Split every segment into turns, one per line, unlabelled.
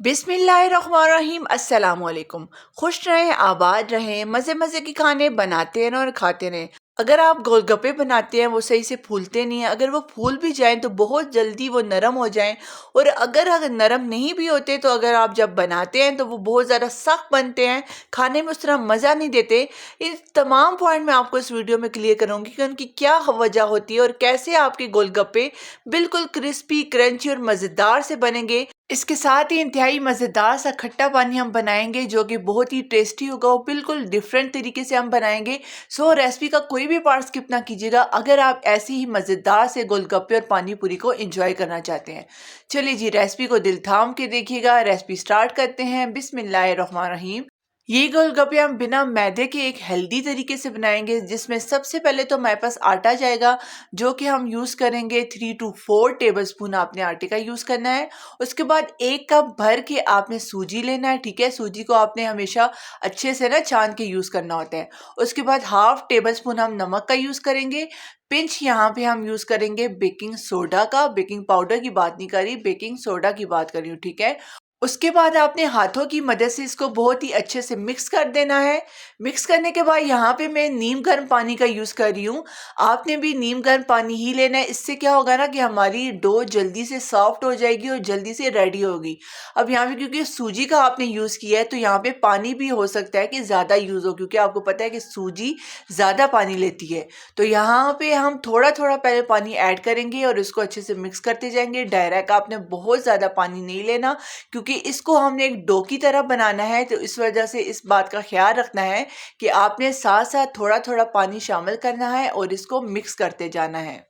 बिस्मिल्लाहिर्रहमानिर्रहीम। अस्सलाम वालेकुम। खुश रहें, आबाद रहें, मज़े मज़े के खाने बनाते रहें और खाते रहें। अगर आप गोलगप्पे बनाते हैं वो सही से फूलते नहीं हैं, अगर वो फूल भी जाएं तो बहुत जल्दी वो नरम हो जाएं, और अगर नरम नहीं भी होते तो अगर आप जब बनाते हैं तो वो बहुत ज़्यादा सख्त बनते हैं, खाने में उस तरह मज़ा नहीं देते। इस तमाम पॉइंट मैं आपको इस वीडियो में क्लियर करूँगी कि उनकी क्या वजह होती है और कैसे आपके गोलगप्पे बिल्कुल क्रिस्पी, क्रंची और मज़ेदार से बनेंगे। इसके साथ ही इंतहाई मज़ेदार सा खट्टा पानी हम बनाएंगे जो कि बहुत ही टेस्टी होगा और बिल्कुल डिफरेंट तरीके से हम बनाएंगे। सो रेसिपी का कोई भी पार्ट स्किप ना कीजिएगा अगर आप ऐसी ही मज़ेदार से गोलगप्पे और पानी पूरी को एंजॉय करना चाहते हैं। चलिए जी, रेसिपी को दिल थाम के देखिएगा। रेसिपी स्टार्ट करते हैं। बिस्मिल्लाहिर्रहमानिर्रहीम। ये गोलगप्पे हम बिना मैदे के एक हेल्दी तरीके से बनाएंगे, जिसमें सबसे पहले तो हमारे पास आटा जाएगा जो कि हम यूज़ करेंगे 3 to 4 टेबलस्पून आपने आटे का यूज़ करना है। उसके बाद 1 कप भर के आपने सूजी लेना है, ठीक है। सूजी को आपने हमेशा अच्छे से ना छान के यूज़ करना होता है। उसके बाद 1/2 टेबलस्पून हम नमक का यूज़ करेंगे। पिंच यहाँ पे हम यूज़ करेंगे बेकिंग सोडा का। बेकिंग पाउडर की बात नहीं करी, बेकिंग सोडा की बात कर रही हूँ, ठीक है। उसके बाद आपने हाथों की मदद से इसको बहुत ही अच्छे से मिक्स कर देना है। मिक्स करने के बाद यहाँ पे मैं नीम गर्म पानी का यूज़ कर रही हूँ। आपने भी नीम गर्म पानी ही लेना है। इससे क्या होगा ना कि हमारी डो जल्दी से सॉफ्ट हो जाएगी और जल्दी से रेडी होगी। अब यहाँ पे क्योंकि सूजी का आपने यूज़ किया है तो यहाँ पे पानी भी हो सकता है कि ज़्यादा यूज़ हो, क्योंकि आपको पता है कि सूजी ज़्यादा पानी लेती है। तो यहाँ पे हम थोड़ा थोड़ा पहले पानी ऐड करेंगे और इसको अच्छे से मिक्स करते जाएंगे। डायरेक्ट आपने बहुत ज़्यादा पानी नहीं लेना, क्योंकि इसको हमने एक डो की तरह बनाना है। तो इस वजह से इस बात का ख्याल रखना है कि आपने साथ साथ थोड़ा थोड़ा पानी शामिल करना है और इसको मिक्स करते जाना है।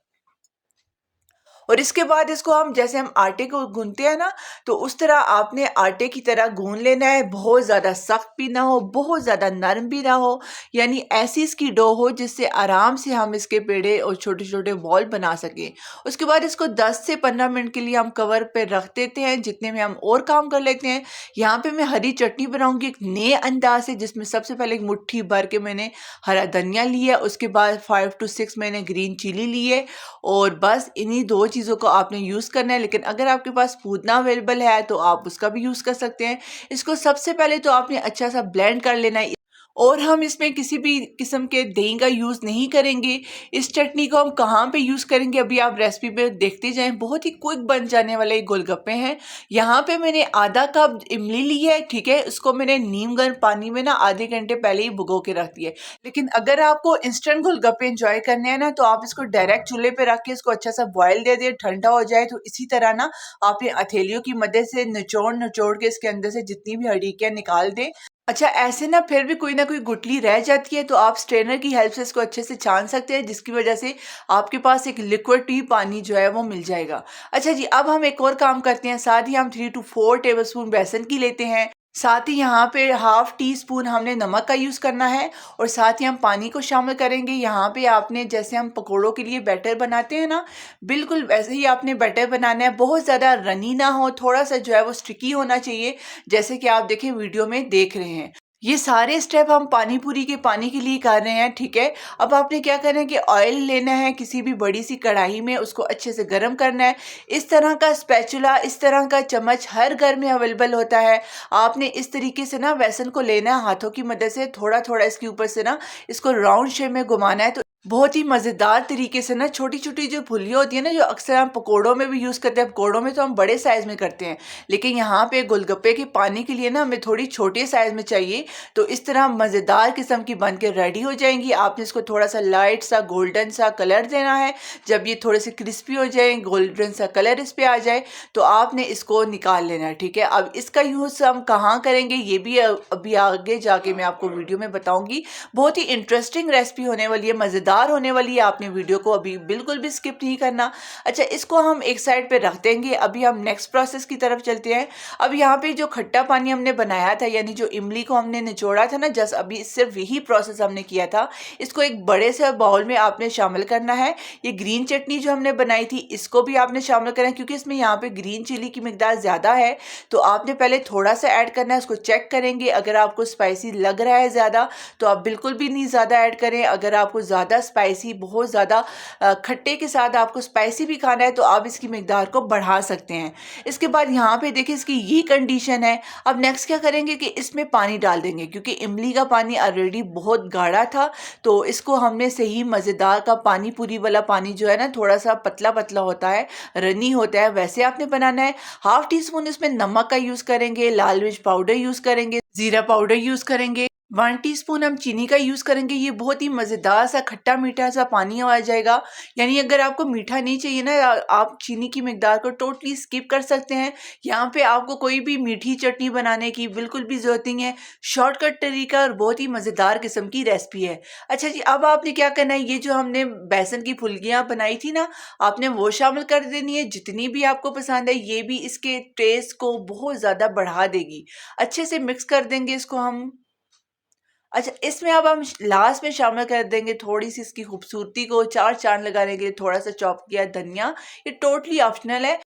और इसके बाद इसको हम जैसे हम आटे को गूंथते हैं ना, तो उस तरह आपने आटे की तरह गूंथ लेना है। बहुत ज़्यादा सख्त भी ना हो, बहुत ज़्यादा नरम भी ना हो, यानी ऐसी इसकी डो हो जिससे आराम से हम इसके पेड़े और छोटे छोटे बॉल बना सकें। उसके बाद इसको 10 से 15 मिनट के लिए हम कवर पे रख देते हैं, जितने में हम और काम कर लेते हैं। यहाँ पे मैं हरी चटनी बनाऊंगी एक नए अंदाज से, जिसमें सबसे पहले एक मुट्ठी भर के मैंने हरा धनिया लिया। उसके बाद 5 to 6 मैंने ग्रीन चिली लिए, और बस इन्हीं दो चीज़ों को आपने यूज़ करना है। लेकिन अगर आपके पास पुदीना अवेलेबल है तो आप उसका भी यूज़ कर सकते हैं। इसको सबसे पहले तो आपने अच्छा सा ब्लेंड कर लेना है, और हम इसमें किसी भी किस्म के दही का यूज़ नहीं करेंगे। इस चटनी को हम कहाँ पे यूज़ करेंगे अभी आप रेसिपी में देखते जाएं। बहुत ही क्विक बन जाने वाले ये गोलगप्पे हैं। यहाँ पे मैंने आधा कप इमली ली है, ठीक है। इसको मैंने नीम गर्म पानी में ना आधे घंटे पहले ही भिगो के रख दिया है। लेकिन अगर आपको इंस्टेंट गोलगप्पे एंजॉय करने हैं ना, तो आप इसको डायरेक्ट चूल्हे पे रख के इसको अच्छा सा बॉयल दे दिए, ठंडा हो जाए तो इसी तरह ना आप ये हथेलियों की मदद से निचोड़ निचोड़ के इसके अंदर से जितनी भी हड्डियाँ निकाल दें। अच्छा, ऐसे ना फिर भी कोई ना कोई गुठली रह जाती है तो आप स्ट्रेनर की हेल्प से इसको अच्छे से छान सकते हैं, जिसकी वजह से आपके पास एक लिक्विड टी पानी जो है वो मिल जाएगा। अच्छा जी, अब हम एक और काम करते हैं। साथ ही हम 3 to 4 टेबलस्पून बेसन की लेते हैं। साथ ही यहाँ पे 1/2 टीस्पून हमने नमक का यूज़ करना है, और साथ ही हम पानी को शामिल करेंगे। यहाँ पे आपने जैसे हम पकोड़ों के लिए बैटर बनाते हैं ना, बिल्कुल वैसे ही आपने बैटर बनाना है। बहुत ज़्यादा रनी ना हो, थोड़ा सा जो है वो स्टिकी होना चाहिए, जैसे कि आप देखें वीडियो में देख रहे हैं। ये सारे स्टेप हम पानी पूरी के पानी के लिए कर रहे हैं, ठीक है। अब आपने क्या करना है कि ऑयल लेना है किसी भी बड़ी सी कढ़ाई में, उसको अच्छे से गर्म करना है। इस तरह का स्पैचुला, इस तरह का चम्मच हर घर में अवेलेबल होता है। आपने इस तरीके से ना बेसन को लेना है, हाथों की मदद से थोड़ा थोड़ा इसके ऊपर से ना इसको राउंड शेप में घुमाना है। तो बहुत ही मज़ेदार तरीके से ना छोटी छोटी जो फुलियाँ होती है ना, जो अक्सर हम पकोड़ों में भी यूज़ करते हैं। पकोड़ों में तो हम बड़े साइज़ में करते हैं, लेकिन यहाँ पे गोलगप्पे के पानी के लिए ना हमें थोड़ी छोटे साइज़ में चाहिए। तो इस तरह मज़ेदार किस्म की बन के रेडी हो जाएंगी। आपने इसको थोड़ा सा लाइट सा गोल्डन सा कलर देना है। जब ये थोड़े से क्रिस्पी हो जाए, गोल्डन सा कलर इस पे आ जाए, तो आपने इसको निकाल लेना है, ठीक है। अब इसका यूज़ हम कहाँ करेंगे ये भी अभी आगे जाके मैं आपको वीडियो में बताऊंगी। बहुत ही इंटरेस्टिंग रेसिपी होने वाली है, मज़ेदार होने वाली है। आपने वीडियो को अभी बिल्कुल भी स्किप नहीं करना। अच्छा, इसको हम एक साइड पे रख देंगे। अभी हम नेक्स्ट प्रोसेस की तरफ चलते हैं। अब यहाँ पे जो खट्टा पानी हमने बनाया था, यानी जो इमली को हमने निचोड़ा था ना, जस्ट अभी सिर्फ यही प्रोसेस हमने किया था। इसको एक बड़े से बाउल में आपने शामिल करना है। ये ग्रीन चटनी जो हमने बनाई थी इसको भी आपने शामिल करना है, क्योंकि इसमें यहाँ पे ग्रीन चिली की मिकदार ज़्यादा है। तो आपने पहले थोड़ा सा ऐड करना है, उसको चेक करेंगे। अगर आपको स्पाइसी लग रहा है ज़्यादा तो आप बिल्कुल भी नहीं ज़्यादा ऐड करें। अगर आपको ज़्यादा स्पाइसी, बहुत ज़्यादा खट्टे के साथ आपको स्पाइसी भी खाना है तो आप इसकी मिकदार को बढ़ा सकते हैं। इसके बाद यहाँ पे देखिए इसकी ये कंडीशन है। अब नेक्स्ट क्या करेंगे कि इसमें पानी डाल देंगे, क्योंकि इमली का पानी ऑलरेडी बहुत गाढ़ा था, तो इसको हमने सही मज़ेदार का पानी पूरी वाला पानी जो है ना, थोड़ा सा पतला पतला होता है, रनी होता है, वैसे आपने बनाना है। हाफ टी स्पून इसमें नमक का यूज़ करेंगे, लाल मिर्च पाउडर यूज़ करेंगे, जीरा पाउडर यूज़ करेंगे, 1 टीस्पून हम चीनी का यूज़ करेंगे। ये बहुत ही मज़ेदार सा खट्टा मीठा सा पानी आ जाएगा। यानी अगर आपको मीठा नहीं चाहिए ना, आप चीनी की मिकदार को टोटली स्किप कर सकते हैं। यहाँ पे आपको कोई भी मीठी चटनी बनाने की बिल्कुल भी ज़रूरत नहीं है। शॉर्टकट तरीका और बहुत ही मज़ेदार किस्म की रेसिपी है। अच्छा जी, अब आपने क्या करना है, ये जो हमने बेसन की फुल्कियाँ बनाई थी ना, आपने वो शामिल कर देनी है, जितनी भी आपको पसंद है। ये भी इसके टेस्ट को बहुत ज़्यादा बढ़ा देगी। अच्छे से मिक्स कर देंगे इसको हम। अच्छा, इसमें अब हम लास्ट में शामिल कर देंगे थोड़ी सी इसकी खूबसूरती को चार चांद लगाने के लिए थोड़ा सा चॉप किया धनिया। ये टोटली ऑप्शनल है।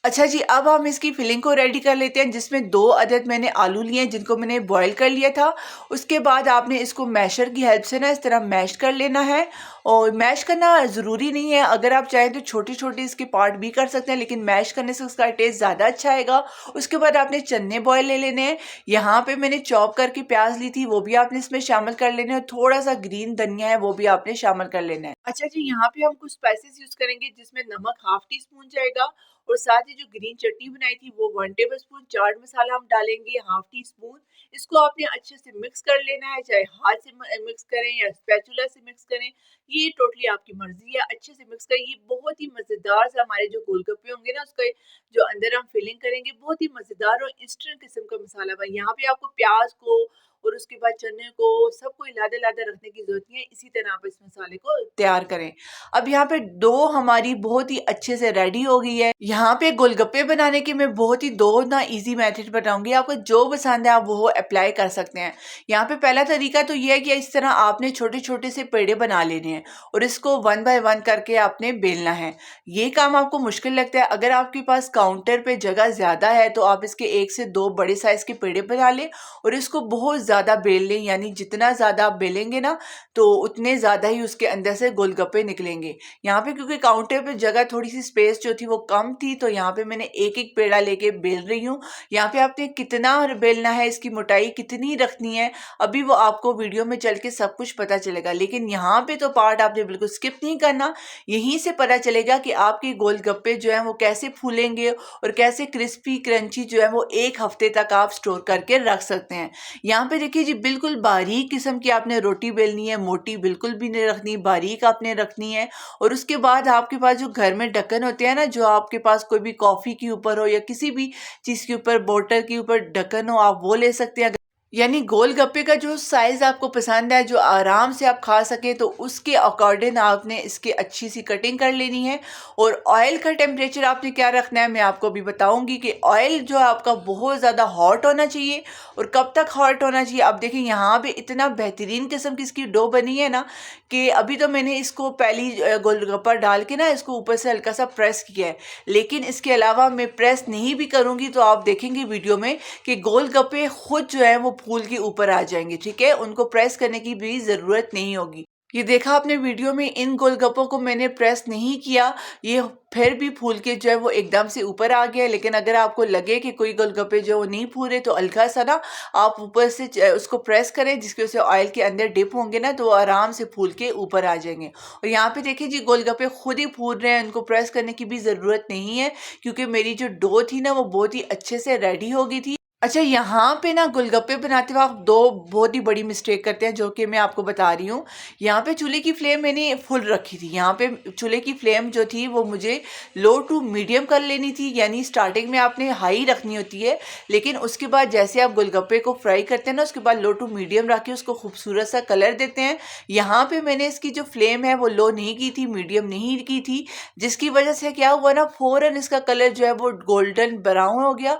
अच्छा जी, अब हम इसकी फिलिंग को रेडी कर लेते हैं, जिसमें 2 अदद मैंने आलू लिए हैं जिनको मैंने बॉईल कर लिया था। उसके बाद आपने इसको मैशर की हेल्प से ना इस तरह मैश कर लेना है। और मैश करना ज़रूरी नहीं है, अगर आप चाहें तो छोटे-छोटे इसके पार्ट भी कर सकते हैं, लेकिन मैश करने से उसका टेस्ट ज़्यादा अच्छा आएगा। उसके बाद आपने चने बॉयल ले लेने हैं। यहाँ पे मैंने चॉप करके प्याज ली थी, वो भी आपने इसमें शामिल कर लेना है। थोड़ा सा ग्रीन धनिया है, वो भी आपने शामिल कर लेना है। अच्छा जी, यहाँ पे हम कुछ स्पाइसेस यूज़ करेंगे, जिसमें नमक हाफ टी स्पून जाएगा, और साथ ही जो ग्रीन चटनी बनाई थी वो 1 टेबल स्पून, चाट मसाला हम डालेंगे हाफ टी स्पून। इसको आपने अच्छे से मिक्स कर लेना है, चाहे हाथ से मिक्स करें या स्पैचुला से मिक्स करें, ये टोटली आपकी मर्जी है। अच्छे से मिक्स करें। ये बहुत ही मज़ेदार सा हमारे जो गोलगप्पे होंगे ना, उसका जो अंदर हम फिलिंग करेंगे, बहुत ही मज़ेदार और इंस्टेंट किस्म का मसाला बन। यहाँ पे आपको प्याज को और उसके बाद चने को सबको इलादा-इलादा रखने की ज़रूरत नहीं है। इसी तरह आप इस मसाले को तैयार करें। अब यहाँ पे डो हमारी बहुत ही अच्छे से रेडी हो गई है। यहाँ पे गोलगप्पे बनाने के मैं बहुत ही 2 ना ईज़ी मेथड बताऊँगी। आपको जो पसंद है आप वो अप्लाई कर सकते हैं। यहाँ पे पहला तरीका तो ये है कि इस तरह आपने छोटे-छोटे से पेड़े बना लेने हैं और इसको 1 बाय 1 करके आपने बेलना है। ये काम आपको मुश्किल लगता है, अगर आपके पास काउंटर पे जगह ज़्यादा है तो आप इसके 1 से 2 बड़े साइज़ के पेड़े बना लें और इसको बहुत ज़्यादा बेल लें। यानी जितना ज़्यादा आप बेलेंगे ना, तो उतने ज़्यादा ही उसके अंदर से गोलगप्पे निकलेंगे। यहाँ पे क्योंकि काउंटर पे जगह थोड़ी सी स्पेस जो थी वो कम थी, तो यहाँ पे मैंने एक एक पेड़ा लेके बेल रही हूँ। यहाँ पे आपने कितना बेलना है, इसकी मोटाई कितनी रखनी है, अभी वो आपको वीडियो में चल के सब कुछ पता चलेगा, लेकिन यहाँ पे तो पार्ट आपने बिल्कुल स्किप नहीं करना। यहीं से पता चलेगा कि आपके गोलगप्पे जो है वो कैसे फूलेंगे और कैसे क्रिस्पी क्रंची जो है वो 1 हफ्ते तक आप स्टोर करके रख सकते हैं। यहाँ पे देखिए जी, बिल्कुल बारीक किस्म की आपने रोटी बेलनी है, मोटी बिल्कुल भी नहीं रखनी, बारीक आपने रखनी है। और उसके बाद आपके पास जो घर में ढक्कन होते हैं ना, जो आपके पास कोई भी कॉफ़ी के ऊपर हो या किसी भी चीज़ के ऊपर, बोतल के ऊपर ढक्कन हो, आप वो ले सकते हैं। यानी गोलगप्पे का जो साइज़ आपको पसंद है, जो आराम से आप खा सकें, तो उसके अकॉर्डिंग आपने इसकी अच्छी सी कटिंग कर लेनी है। और ऑयल का टेम्परेचर आपने क्या रखना है, मैं आपको अभी बताऊंगी कि ऑयल जो है आपका बहुत ज़्यादा हॉट होना चाहिए। और कब तक हॉट होना चाहिए, अब देखिए यहाँ पे इतना बेहतरीन किस्म की इसकी डो बनी है ना, कि अभी तो मैंने इसको पहली गोलगप्पा डाल के ना इसको ऊपर से हल्का सा प्रेस किया है, लेकिन इसके अलावा मैं प्रेस नहीं भी करूँगी तो आप देखेंगे वीडियो में कि गोलगप्पे खुद जो है वो फूल के ऊपर आ जाएंगे। ठीक है, उनको प्रेस करने की भी ज़रूरत नहीं होगी। ये देखा आपने वीडियो में, इन गोलगप्पों को मैंने प्रेस नहीं किया, ये फिर भी फूल के जो है वो एकदम से ऊपर आ गया। लेकिन अगर आपको लगे कि कोई गोलगप्पे जो वो नहीं फूल रहे, तो हल्का सा ना आप ऊपर से उसको प्रेस करें, जिसकी वजह से ऑयल के अंदर डिप होंगे ना, तो वो आराम से फूल के ऊपर आ जाएंगे। और यहाँ पे देखिए जी, गोलगप्पे खुद ही फूल रहे हैं, उनको प्रेस करने की भी ज़रूरत नहीं है, क्योंकि मेरी जो डो थी ना वो बहुत ही अच्छे से रेडी हो गई थी। अच्छा, यहाँ पे ना गोलगप्पे बनाते वक्त 2 बहुत ही बड़ी मिस्टेक करते हैं, जो कि मैं आपको बता रही हूँ। यहाँ पे चूल्हे की फ्लेम मैंने फुल रखी थी। यहाँ पे चूल्हे की फ्लेम जो थी वो मुझे लो टू मीडियम कर लेनी थी। यानी स्टार्टिंग में आपने हाई रखनी होती है, लेकिन उसके बाद जैसे आप गोलगप्पे को फ्राई करते हैं ना, उसके बाद लो टू मीडियम रख के उसको खूबसूरत सा कलर देते हैं। यहाँ पे मैंने इसकी जो फ्लेम है वो लो नहीं की थी, मीडियम नहीं की थी, जिसकी वजह से क्या हुआ ना, फ़ौरन इसका कलर जो है वो गोल्डन ब्राउन हो गया।